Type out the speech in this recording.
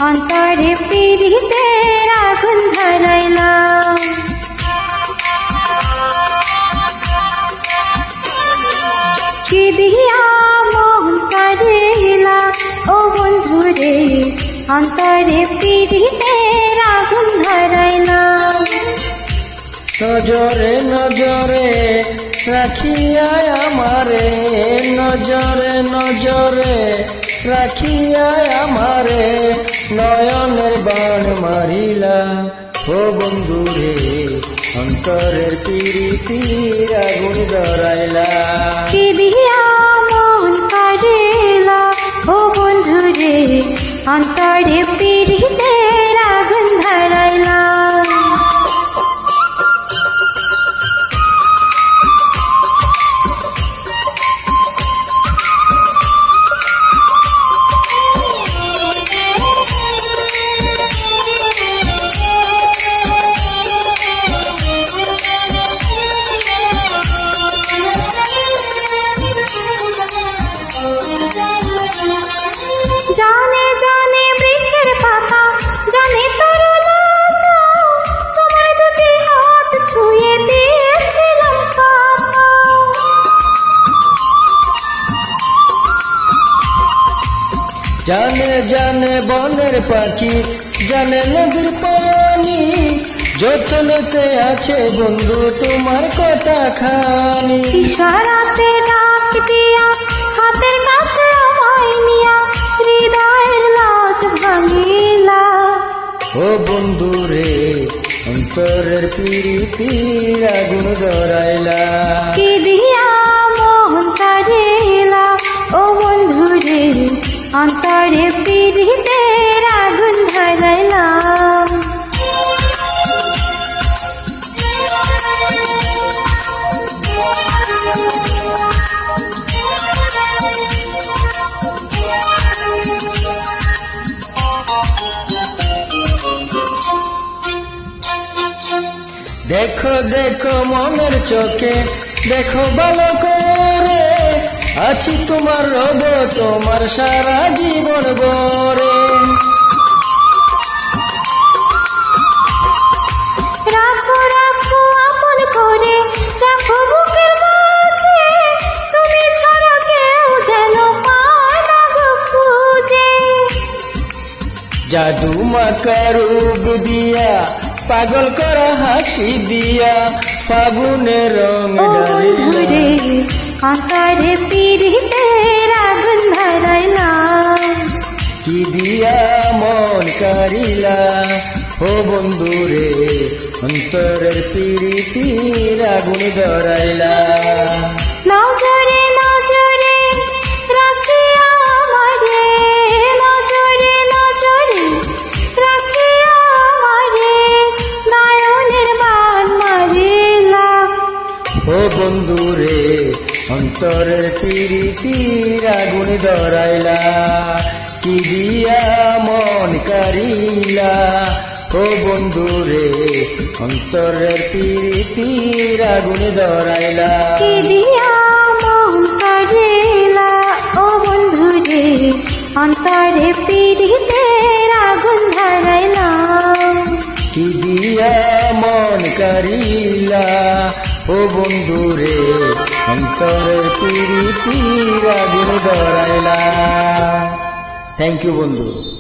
অন্তরে পীড়িতের আগুন ধরাইলাম। কি দিয়া মন কাড়িলা ও বন্ধুরে, অন্তরে পীড়িতের আগুন ধরাইলাম। নজরে নজরে রাখিয়া আমারে, নজরে নজরে রাখিয়া আমারে, নয়নের বাণ মারিলা ও বন্ধুরে, অন্তরের পীড়িতির আগুন ধরাইলা। কি দিয়া মন কাড়িলা ও বন্ধুরে, অন্তরে পীড়িতের আগুন ধরাইলাম। জানে জানে বৃক্ষের পাতা, জানে তরুলতা, তোমার দুটি হাত ছুঁয়ে দিয়েছিলাম কথা। জানে জানে বনের পাখি, জানে নদীর পানি, যতনতে আছে বন্ধু তোমার কথা খানি। ইশারাতে ডাক দিয়া হাতের কাছে আমায় নিয়া, হৃদয়ের লাজ ভাঙিলা ও বন্ধুরে, অন্তরের পীড়িতির আগুন ধরাইলা। কি দিয়া মন কাড়িলা ও বন্ধুরে, অন্তরে পীড়িতের আগুন ধরাইলাম। দেখো দেখো মনের চোখে, দেখো ভালো করে, আছি তোমার রব তোমার সারা জীবন ভরে। রাখো রাখো আপন করে, রাখো বুকের মাঝে, তুমি ছাড়া কেউ যেন পায় না গো খুঁজে। জাদু মাখা রূপ দিয়া, পাগল করা হাসি দিয়া, ফাগুনের রং ও বন্ধুরে, অন্তরে পীড়িতের আগুন ধরাইলাম। কি দিয়া মন কারিলা ও বন্ধুরে, অন্তরের পীড়িতির আগুন ধরাইলা। নজরে নজরে রাখিয়া আমারে, নজরে নজরে রাখিয়া আমারে, নয়নের বাণ মারিলা ও বন্ধুরে, অন্তরের পীড়িতির আগুন ধরাইলা। কি দিয়া মন কারিলা ও বন্ধুরে, অন্তরের পীড়িতির আগুন ধরাইলা। কি দিয়া মন কাড়িলা ও বন্ধুরে, অন্তরে পীড়িতের আগুন ধরাইলাম। কি দিয়া মন কারিলা ও বন্ধুরে, অন্তরের পীড়িতির আগুন ধরাইলা। থ্যাংক ইউ বন্ধু।